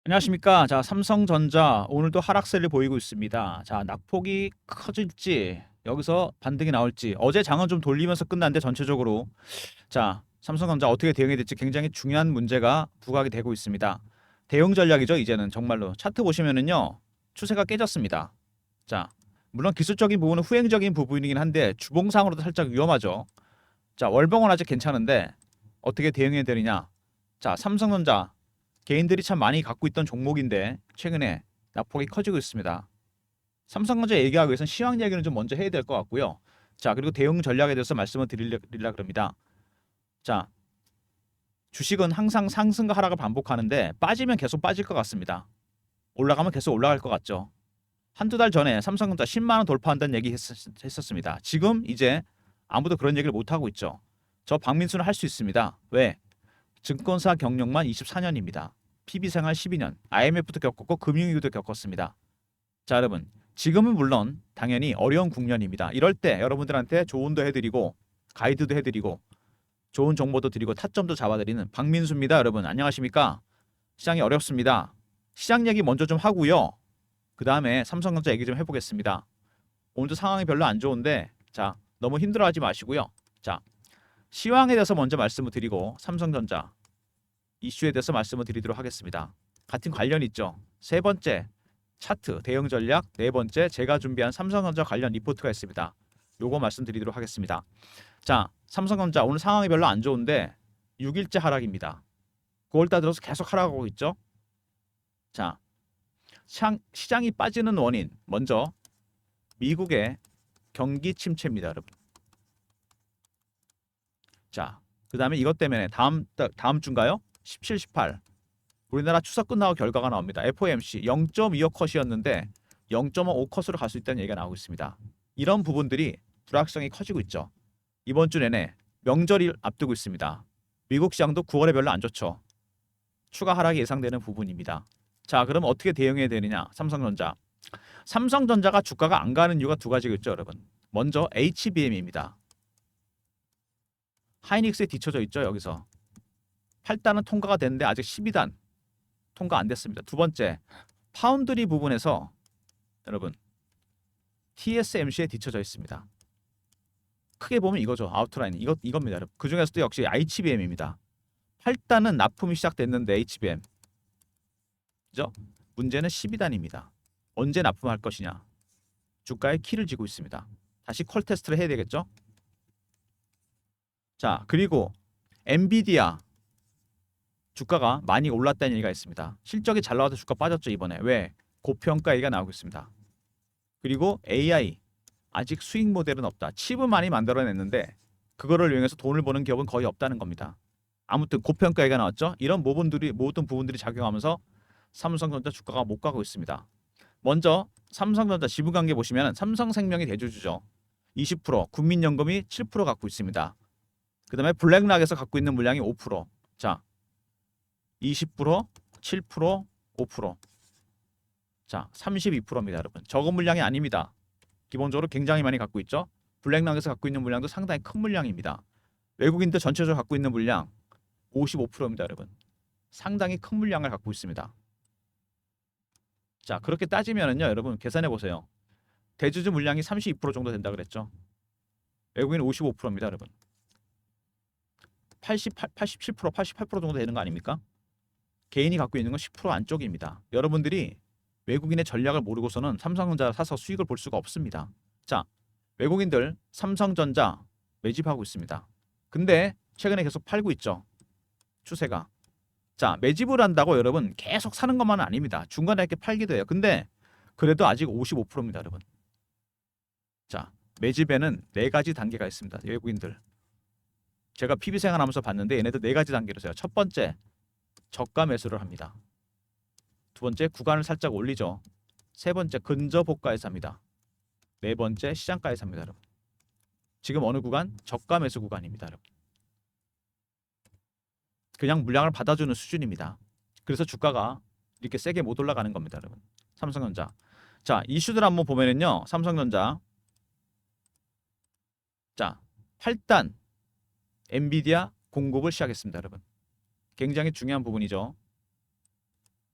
안녕하십니까. 자, 삼성전자 오늘도 하락세를 보이고 있습니다. 자, 낙폭이 커질지 여기서 반등이 나올지 어제 장은 좀 돌리면서 끝났는데 전체적으로 자, 삼성전자 어떻게 대응해야 될지 굉장히 중요한 문제가 부각이 되고 있습니다. 대응 전략이죠. 이제는 정말로 차트 보시면은요. 추세가 깨졌습니다. 자, 물론 기술적인 부분은 후행적인 부분이긴 한데 주봉상으로도 살짝 위험하죠. 자, 월봉은 아직 괜찮은데 어떻게 대응해야 되느냐? 자, 삼성전자 개인들이 참 많이 갖고 있던 종목인데 최근에 낙폭이 커지고 있습니다. 삼성전자 얘기하기 위해서는 시황 이야기는 좀 먼저 해야 될 것 같고요. 자, 그리고 대응 전략에 대해서 말씀을 드리려 그럽니다. 자, 주식은 항상 상승과 하락을 반복하는데 빠지면 계속 빠질 것 같습니다. 올라가면 계속 올라갈 것 같죠. 한두 달 전에 삼성전자 10만 원 돌파한다는 얘기 했었습니다. 지금 이제 아무도 그런 얘기를 못 하고 있죠. 저 박민수는 할 수 있습니다. 왜? 증권사 경력만 24년입니다. PB 생활 12년, IMF도 겪었고 금융위기도 겪었습니다. 자, 여러분, 지금은 물론 당연히 어려운 국면입니다. 이럴 때 여러분들한테 조언도 해드리고 가이드도 해드리고 좋은 정보도 드리고 타점도 잡아드리는 박민수입니다. 여러분, 안녕하십니까? 시장이 어렵습니다. 시장 얘기 먼저 좀 하고요. 그 다음에 삼성전자 얘기 좀 해보겠습니다. 오늘도 상황이 별로 안 좋은데 자, 너무 힘들어하지 마시고요. 자, 시황에 대해서 먼저 말씀을 드리고 삼성전자 이슈에 대해서 말씀을 드리도록 하겠습니다. 같은 관련 있죠. 세 번째 차트 대응 전략, 네 번째 제가 준비한 삼성전자 관련 리포트가 있습니다. 요거 말씀드리도록 하겠습니다. 자, 삼성전자 오늘 상황이 별로 안 좋은데 6일째 하락입니다. 9월달 들어서 계속 하락하고 있죠. 자, 시장이 빠지는 원인 먼저 미국의 경기 침체입니다, 여러분. 자, 그다음에 이것 때문에 다음 주인가요? 17, 18 우리나라 추석 끝나고 결과가 나옵니다. FOMC 0.25 컷이었는데 0.5 컷으로 갈 수 있다는 얘기가 나오고 있습니다. 이런 부분들이 불확실성이 커지고 있죠. 이번 주 내내 명절을 앞두고 있습니다. 미국 시장도 9월에 별로 안 좋죠. 추가 하락이 예상되는 부분입니다. 자, 그럼 어떻게 대응해야 되느냐? 삼성전자. 삼성전자가 주가가 안 가는 이유가 두 가지가 있죠, 여러분. 먼저 HBM입니다. 하이닉스에 뒤쳐져 있죠, 여기서. 8단은 통과가 됐는데 아직 12단 통과 안 됐습니다. 두 번째, 파운드리 부분에서 여러분 TSMC에 뒤쳐져 있습니다. 크게 보면 이거죠. 아웃라인 이겁니다. 여러분. 그 중에서도 역시 ICBM입니다. 8단은 납품이 시작됐는데 HBM 그죠? 문제는 12단입니다. 언제 납품할 것이냐? 주가에 키를 쥐고 있습니다. 다시 콜 테스트를 해야 되겠죠? 자, 그리고 엔비디아 주가가 많이 올랐다는 얘기가 있습니다. 실적이 잘 나와서 주가 빠졌죠, 이번에. 왜? 고평가 얘기가 나오고 있습니다. 그리고 AI 아직 수익 모델은 없다. 칩은 많이 만들어냈는데 그거를 이용해서 돈을 버는 기업은 거의 없다는 겁니다. 아무튼 고평가 얘기가 나왔죠. 이런 모든 부분들이 작용하면서 삼성전자 주가가 못 가고 있습니다. 먼저 삼성전자 지분관계 보시면 삼성생명이 대주주죠. 20%, 국민연금이 7% 갖고 있습니다. 그 다음에 블랙락에서 갖고 있는 물량이 5%. 자, 20%, 7%, 5%. 자, 32%입니다, 여러분. 적은 물량이 아닙니다. 기본적으로 굉장히 많이 갖고 있죠. 블랙락에서 갖고 있는 물량도 상당히 큰 물량입니다. 외국인들 전체적으로 갖고 있는 물량 55%입니다, 여러분. 상당히 큰 물량을 갖고 있습니다. 자, 그렇게 따지면은요, 여러분 계산해 보세요. 대주주 물량이 32% 정도 된다 그랬죠. 외국인 55%입니다, 여러분. 87%, 88% 정도 되는 거 아닙니까? 개인이 갖고 있는 건 10% 안쪽입니다. 여러분들이 외국인의 전략을 모르고서는 삼성전자 사서 수익을 볼 수가 없습니다. 자, 외국인들 삼성전자 매집하고 있습니다. 근데 최근에 계속 팔고 있죠. 추세가. 자, 매집을 한다고 여러분 계속 사는 것만은 아닙니다. 중간에 이렇게 팔기도 해요. 근데 그래도 아직 55%입니다, 여러분. 자, 매집에는 네 가지 단계가 있습니다. 외국인들. 제가 PB 생활하면서 봤는데 얘네들 네 가지 단계로 써요. 첫 번째, 저가 매수를 합니다. 두 번째, 구간을 살짝 올리죠. 세 번째, 근저고가에서 합니다. 네 번째, 시장가에서 합니다, 여러분. 지금 어느 구간? 저가 매수 구간입니다, 여러분. 그냥 물량을 받아주는 수준입니다. 그래서 주가가 이렇게 세게 못 올라가는 겁니다, 여러분. 삼성전자. 자, 이슈들 한번 보면은요. 삼성전자. 자, 8단 엔비디아 공급을 시작했습니다, 여러분. 굉장히 중요한 부분이죠.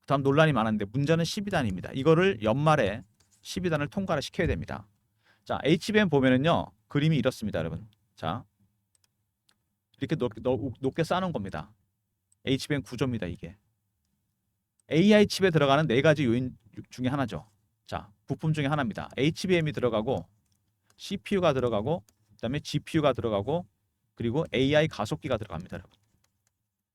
다음 논란이 많았는데 문제는 12단입니다. 이거를 연말에 12단을 통과를 시켜야 됩니다. 자, HBM 보면은요. 그림이 이렇습니다, 여러분. 자, 이렇게 높게 쌓는 겁니다. HBM 구조입니다, 이게. AI 칩에 들어가는 네 가지 요인 중에 하나죠. 자, 부품 중에 하나입니다. HBM이 들어가고 CPU가 들어가고 그다음에 GPU가 들어가고 그리고 AI 가속기가 들어갑니다, 여러분.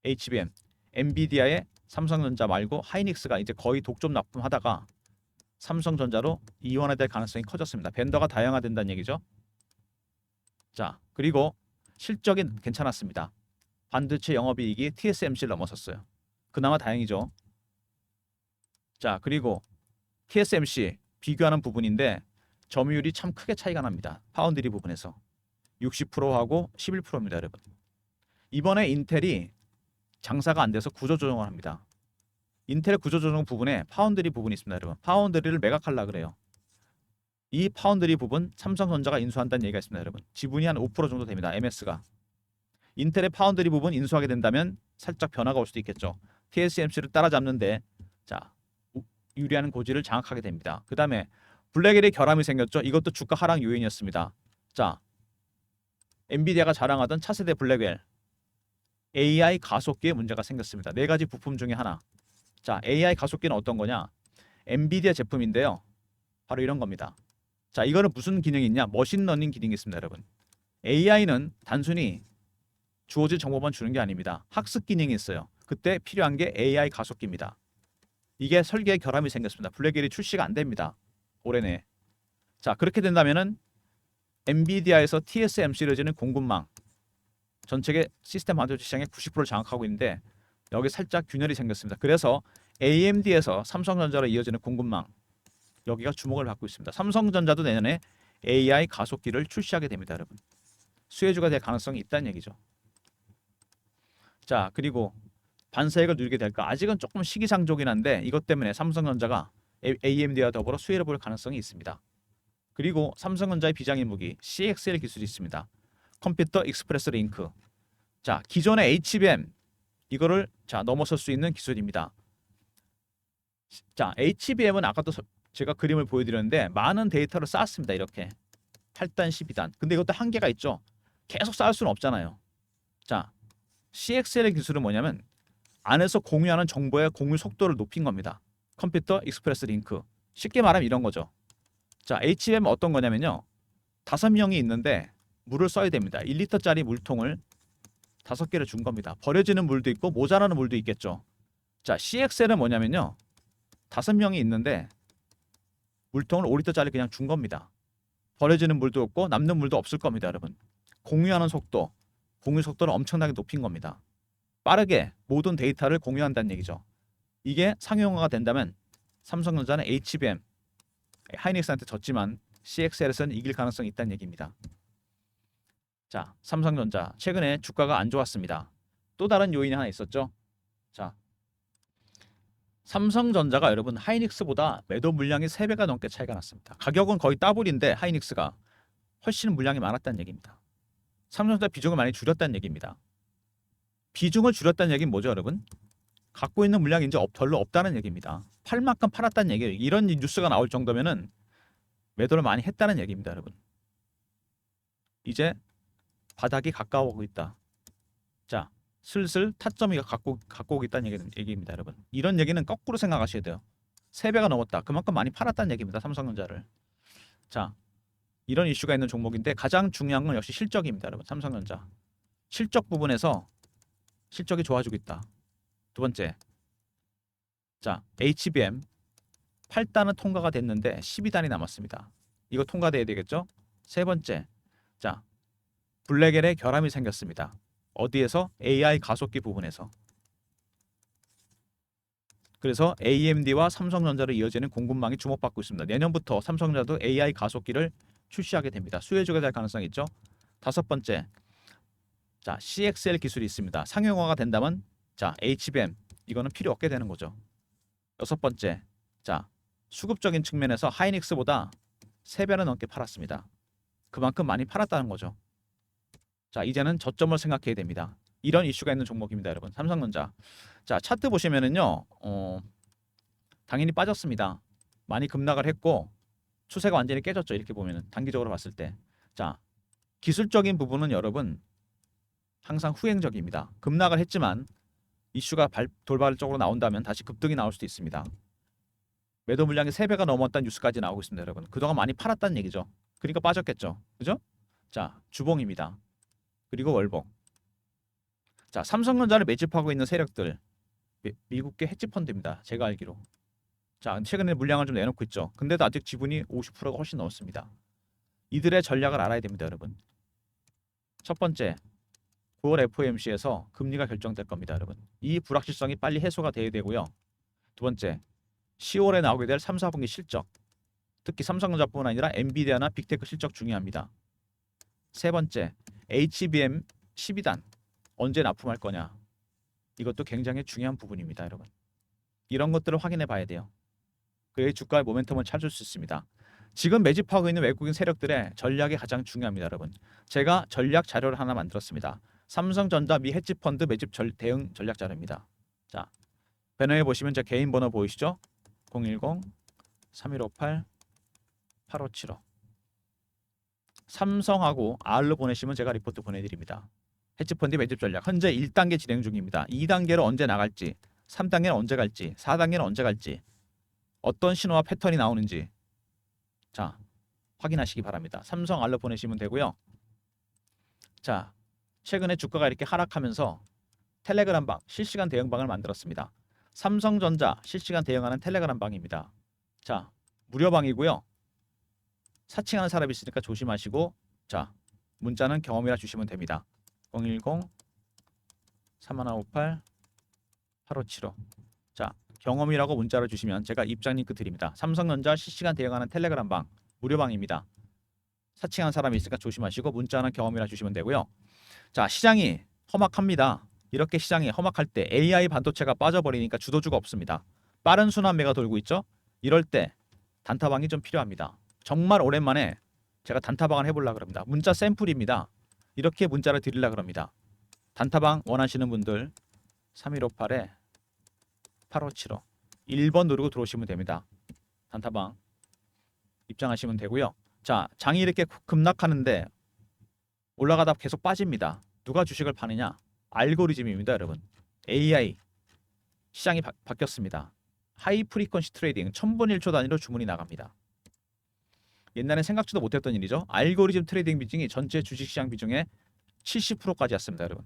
HBM, 엔비디아의 삼성전자 말고 하이닉스가 이제 거의 독점 납품하다가 삼성전자로 이원화될 가능성이 커졌습니다. 벤더가 다양화된다는 얘기죠. 자, 그리고 실적이 괜찮았습니다. 반도체 영업이익이 TSMC를 넘어섰어요. 그나마 다행이죠. 자, 그리고 TSMC 비교하는 부분인데 점유율이 참 크게 차이가 납니다. 파운드리 부분에서 60%하고 11%입니다, 여러분. 이번에 인텔이 장사가 안 돼서 구조조정을 합니다. 인텔의 구조조정 부분에 파운드리 부분이 있습니다, 여러분. 파운드리를 매각하려고 그래요. 이 파운드리 부분 삼성전자가 인수한다는 얘기가 있습니다, 여러분. 지분이 한 5% 정도 됩니다, MS가. 인텔의 파운드리 부분 인수하게 된다면 살짝 변화가 올 수도 있겠죠. TSMC를 따라잡는데 자, 유리한 고지를 장악하게 됩니다. 그 다음에 블랙웰의 결함이 생겼죠. 이것도 주가 하락 요인이었습니다. 자, 엔비디아가 자랑하던 차세대 블랙웰 AI 가속기에 문제가 생겼습니다. 네 가지 부품 중에 하나. 자, AI 가속기는 어떤 거냐? 엔비디아 제품인데요. 바로 이런 겁니다. 자, 이거는 무슨 기능이 있냐? 머신러닝 기능이 있습니다, 여러분. AI는 단순히 주어질 정보만 주는 게 아닙니다. 학습 기능이 있어요. 그때 필요한 게 AI 가속기입니다. 이게 설계에 결함이 생겼습니다. 블랙웰이 출시가 안 됩니다. 올해 내. 자, 그렇게 된다면은 엔비디아에서 TSMC로 지는 공급망 전 세계 시스템 반도체 시장의 90%를 장악하고 있는데 여기 살짝 균열이 생겼습니다. 그래서 AMD에서 삼성전자로 이어지는 공급망 여기가 주목을 받고 있습니다. 삼성전자도 내년에 AI 가속기를 출시하게 됩니다, 여러분. 수혜주가 될 가능성이 있다는 얘기죠. 자, 그리고 반사익을 누리게 될까? 아직은 조금 시기상조긴 한데 이것 때문에 삼성전자가 AMD와 더불어 수혜를 볼 가능성이 있습니다. 그리고 삼성전자의 비장의 무기 CXL 기술이 있습니다. 컴퓨터 익스프레스 링크. 자, 기존의 HBM 이거를 자 넘어설 수 있는 기술입니다. 자, HBM은 아까도 제가 그림을 보여드렸는데 많은 데이터를 쌓았습니다. 이렇게 8단, 12단. 근데 이것도 한계가 있죠. 계속 쌓을 수는 없잖아요. 자, CXL의 기술은 뭐냐면 안에서 공유하는 정보의 공유 속도를 높인 겁니다. 컴퓨터 익스프레스 링크. 쉽게 말하면 이런 거죠. 자, HBM은 어떤 거냐면요. 5명이 있는데 물을 써야 됩니다. 1리터짜리 물통을 5개를 준 겁니다. 버려지는 물도 있고 모자라는 물도 있겠죠. 자, CXL은 뭐냐면요. 5명이 있는데 물통을 5리터짜리 그냥 준 겁니다. 버려지는 물도 없고 남는 물도 없을 겁니다, 여러분. 공유하는 속도, 공유 속도를 엄청나게 높인 겁니다. 빠르게 모든 데이터를 공유한다는 얘기죠. 이게 상용화가 된다면 삼성전자는 HBM, 하이닉스한테 졌지만 CXL에서는 이길 가능성이 있다는 얘기입니다. 자, 삼성전자 최근에 주가가 안 좋았습니다. 또 다른 요인이 하나 있었죠. 자, 삼성전자가 여러분 하이닉스보다 매도 물량이 3배가 넘게 차이가 났습니다. 가격은 거의 더블인데 하이닉스가 훨씬 물량이 많았다는 얘기입니다. 삼성전자 비중을 많이 줄였다는 얘기입니다. 비중을 줄였다는 얘기는 뭐죠, 여러분? 갖고 있는 물량이 이제 별로 없다는 얘기입니다. 팔 만큼 팔았다는 얘기예요. 이런 뉴스가 나올 정도면은 매도를 많이 했다는 얘기입니다, 여러분. 이제 바닥이 가까워오고 있다. 자, 슬슬 타점이 갖고 오고 있다는 얘기입니다, 여러분. 이런 얘기는 거꾸로 생각하셔야 돼요. 3배가 넘었다. 그만큼 많이 팔았다는 얘기입니다, 삼성전자를. 자, 이런 이슈가 있는 종목인데 가장 중요한 건 역시 실적입니다, 여러분. 삼성전자. 실적 부분에서 실적이 좋아지고 있다. 두 번째. 자, HBM 8단은 통과가 됐는데 12단이 남았습니다. 이거 통과돼야 되겠죠? 세 번째. 자, 블랙웰의 결함이 생겼습니다. 어디에서? AI 가속기 부분에서. 그래서 AMD와 삼성전자로 이어지는 공급망이 주목받고 있습니다. 내년부터 삼성전자도 AI 가속기를 출시하게 됩니다. 수혜주가 될 가능성이 있죠. 다섯 번째. 자, CXL 기술이 있습니다. 상용화가 된다면 자, HBM 이거는 필요 없게 되는 거죠. 여섯 번째. 자, 수급적인 측면에서 하이닉스보다 3배는 넘게 팔았습니다. 그만큼 많이 팔았다는 거죠. 자, 이제는 저점을 생각해야 됩니다. 이런 이슈가 있는 종목입니다, 여러분. 삼성전자. 자, 차트 보시면은요. 당연히 빠졌습니다. 많이 급락을 했고 추세가 완전히 깨졌죠. 이렇게 보면은 단기적으로 봤을 때. 자, 기술적인 부분은 여러분 항상 후행적입니다. 급락을 했지만 이슈가 돌발적으로 나온다면 다시 급등이 나올 수도 있습니다. 매도 물량이 3배가 넘었다는 뉴스까지 나오고 있습니다, 여러분. 그동안 많이 팔았다는 얘기죠. 그러니까 빠졌겠죠. 그죠? 자, 주봉입니다. 그리고 월봉. 자, 삼성전자를 매집하고 있는 세력들. 미국계 헤지 펀드입니다. 제가 알기로. 자, 최근에 물량을 좀 내놓고 있죠. 근데도 아직 지분이 50%가 훨씬 넘습니다. 이들의 전략을 알아야 됩니다, 여러분. 첫 번째, 9월 FOMC에서 금리가 결정될 겁니다, 여러분. 이 불확실성이 빨리 해소가 돼야 되고요. 두 번째, 10월에 나오게 될 3, 4분기 실적. 특히 삼성전자뿐 아니라 엔비디아나 빅테크 실적 중요합니다. 세 번째, HBM 12단 언제 납품할 거냐. 이것도 굉장히 중요한 부분입니다, 여러분. 이런 것들을 확인해 봐야 돼요. 그래야 주가의 모멘텀을 찾을 수 있습니다. 지금 매집하고 있는 외국인 세력들의 전략이 가장 중요합니다, 여러분. 제가 전략 자료를 하나 만들었습니다. 삼성전자 미 헤지펀드 매집 대응 전략 자료입니다. 자, 배너에 보시면 제 개인 번호 보이시죠? 010-3158-8575. 삼성하고 R로 보내시면 제가 리포트 보내드립니다. 헤지펀드 매집 전략 현재 1단계 진행 중입니다. 2단계로 언제 나갈지, 3단계는 언제 갈지, 4단계는 언제 갈지, 어떤 신호와 패턴이 나오는지 자 확인하시기 바랍니다. 삼성 R로 보내시면 되고요. 자, 최근에 주가가 이렇게 하락하면서 텔레그램 방, 실시간 대응방을 만들었습니다. 삼성전자 실시간 대응하는 텔레그램 방입니다. 자, 무료방이고요. 사칭하는 사람이 있으니까 조심하시고 자, 문자는 경험이라 주시면 됩니다. 010-3158-8575. 자, 경험이라고 문자를 주시면 제가 입장 링크 드립니다. 삼성전자 실시간 대응하는 텔레그램 방 무료방입니다. 사칭하는 사람이 있으니까 조심하시고 문자는 경험이라 주시면 되고요. 자, 시장이 험악합니다. 이렇게 시장이 험악할 때 AI 반도체가 빠져버리니까 주도주가 없습니다. 빠른 순환매가 돌고 있죠. 이럴 때 단타방이 좀 필요합니다. 정말 오랜만에 제가 단타방을 해보려고 합니다. 문자 샘플입니다. 이렇게 문자를 드리려고 합니다. 단타방 원하시는 분들 3158-8575 1번 누르고 들어오시면 됩니다. 단타방 입장하시면 되고요. 자, 장이 이렇게 급락하는데 올라가다 계속 빠집니다. 누가 주식을 파느냐? 알고리즘입니다, 여러분. AI 시장이 바뀌었습니다. 하이 프리퀀시 트레이딩 1000분 1초 단위로 주문이 나갑니다. 옛날엔 생각지도 못했던 일이죠. 알고리즘 트레이딩 비중이 전체 주식시장 비중의 70%까지 왔습니다, 여러분.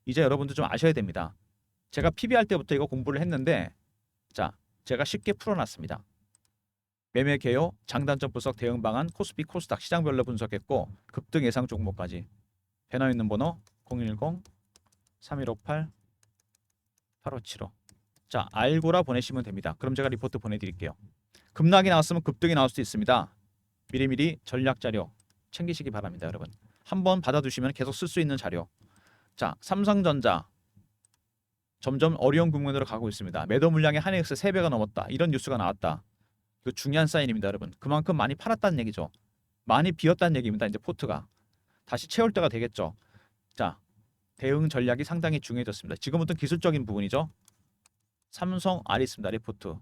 이제 여러분도 좀 아셔야 됩니다. 제가 PBR 때부터 이거 공부를 했는데 자, 제가 쉽게 풀어놨습니다. 매매 개요, 장단점 분석, 대응 방안, 코스피, 코스닥 시장별로 분석했고 급등 예상 종목까지. 배너 있는 번호 010-3158-8575. 자, 알고라 보내시면 됩니다. 그럼 제가 리포트 보내드릴게요. 급락이 나왔으면 급등이 나올 수도 있습니다. 미리미리 전략 자료 챙기시기 바랍니다, 여러분. 한번 받아두시면 계속 쓸 수 있는 자료. 자, 삼성전자 점점 어려운 국면으로 가고 있습니다. 매도 물량이 한해엑스 3배가 넘었다. 이런 뉴스가 나왔다. 그 중요한 사인입니다, 여러분. 그만큼 많이 팔았다는 얘기죠. 많이 비었다는 얘기입니다. 이제 포트가 다시 채울 때가 되겠죠. 자, 대응 전략이 상당히 중요해졌습니다. 지금부터 기술적인 부분이죠. 삼성 R 있습니다. 리포트.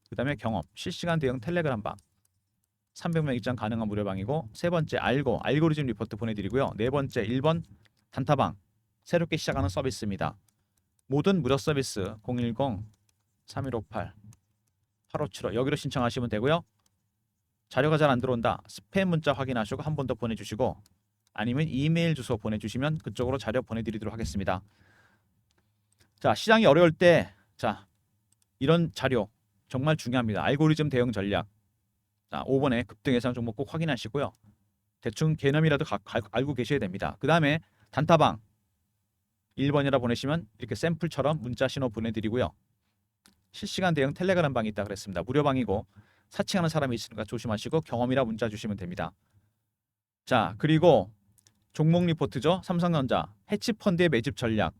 그 다음에 경험, 실시간 대응 텔레그램 방 300명 입장 가능한 무료방이고, 세 번째 알고리즘 리포트 보내드리고요. 네 번째 1번 단타방 새롭게 시작하는 서비스입니다. 모든 무료 서비스 010-3158-8575 여기로 신청하시면 되고요. 자료가 잘 안 들어온다. 스팸 문자 확인하시고 한 번 더 보내주시고 아니면 이메일 주소 보내주시면 그쪽으로 자료 보내드리도록 하겠습니다. 자, 시장이 어려울 때 자, 이런 자료 정말 중요합니다. 알고리즘 대응 전략. 자, 5번에 급등 예상 종목 꼭 확인하시고요. 대충 개념이라도 알고 계셔야 됩니다. 그 다음에 단타방 1번이라 보내시면 이렇게 샘플처럼 문자 신호 보내드리고요. 실시간 대응 텔레그램 방이 있다 그랬습니다. 무료방이고 사칭하는 사람이 있으니까 조심하시고 경험이라 문자 주시면 됩니다. 자, 그리고 종목 리포트죠. 삼성전자 헤지펀드의 매집 전략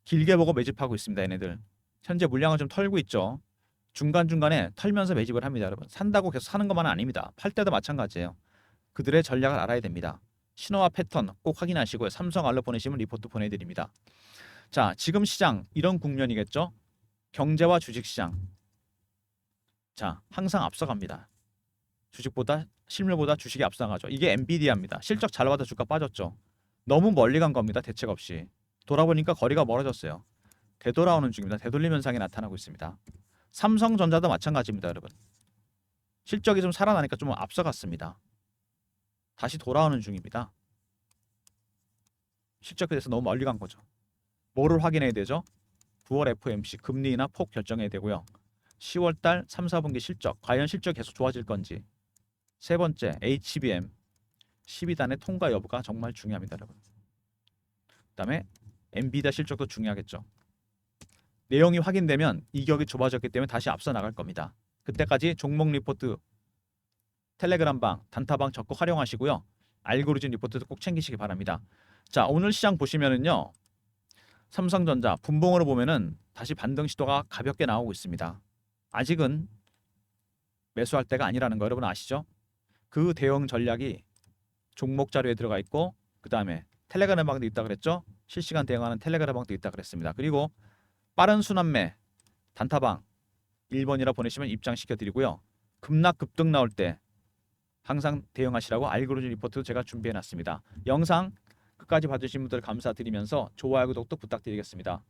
길게 보고 매집하고 있습니다. 얘네들 현재 물량을 좀 털고 있죠. 중간중간에 털면서 매집을 합니다. 여러분, 산다고 계속 사는 것만은 아닙니다. 팔 때도 마찬가지예요. 그들의 전략을 알아야 됩니다. 신호와 패턴 꼭 확인하시고요. 삼성 알로 보내시면 리포트 보내드립니다. 자, 지금 시장 이런 국면이겠죠. 경제와 주식시장 자, 항상 앞서갑니다. 주식보다 실물보다 주식이 앞서가죠. 이게 엔비디아입니다. 실적 잘 받아 주가 빠졌죠. 너무 멀리 간 겁니다. 대책 없이. 돌아보니까 거리가 멀어졌어요. 되돌아오는 중입니다. 되돌림 현상이 나타나고 있습니다. 삼성전자도 마찬가지입니다, 여러분. 실적이 좀 살아나니까 좀 앞서갔습니다. 다시 돌아오는 중입니다. 실적에 대해서 너무 멀리 간 거죠. 뭐를 확인해야 되죠? 9월 FOMC 금리 인하 폭 결정해야 되고요. 10월달 3, 4분기 실적, 과연 실적 계속 좋아질 건지. 세 번째, HBM 12단의 통과 여부가 정말 중요합니다, 여러분. 그다음에 엔비디아 실적도 중요하겠죠. 내용이 확인되면 이격이 좁아졌기 때문에 다시 앞서 나갈 겁니다. 그때까지 종목 리포트, 텔레그램방, 단타방 적극 활용하시고요. 알고리즘 리포트도 꼭 챙기시기 바랍니다. 자, 오늘 시장 보시면은요. 삼성전자 분봉으로 보면은 다시 반등 시도가 가볍게 나오고 있습니다. 아직은 매수할 때가 아니라는 거 여러분 아시죠? 그 대응 전략이 종목 자료에 들어가 있고 그다음에 텔레그램 방도 있다 그랬죠? 실시간 대응하는 텔레그램 방도 있다 그랬습니다. 그리고 빠른 순환매 단타방 1번이라 보내시면 입장시켜 드리고요. 급락 급등 나올 때 항상 대응하시라고 알고리즘 리포트 제가 준비해 놨습니다. 영상 끝까지 봐주신 분들 감사드리면서 좋아요 구독도 부탁드리겠습니다.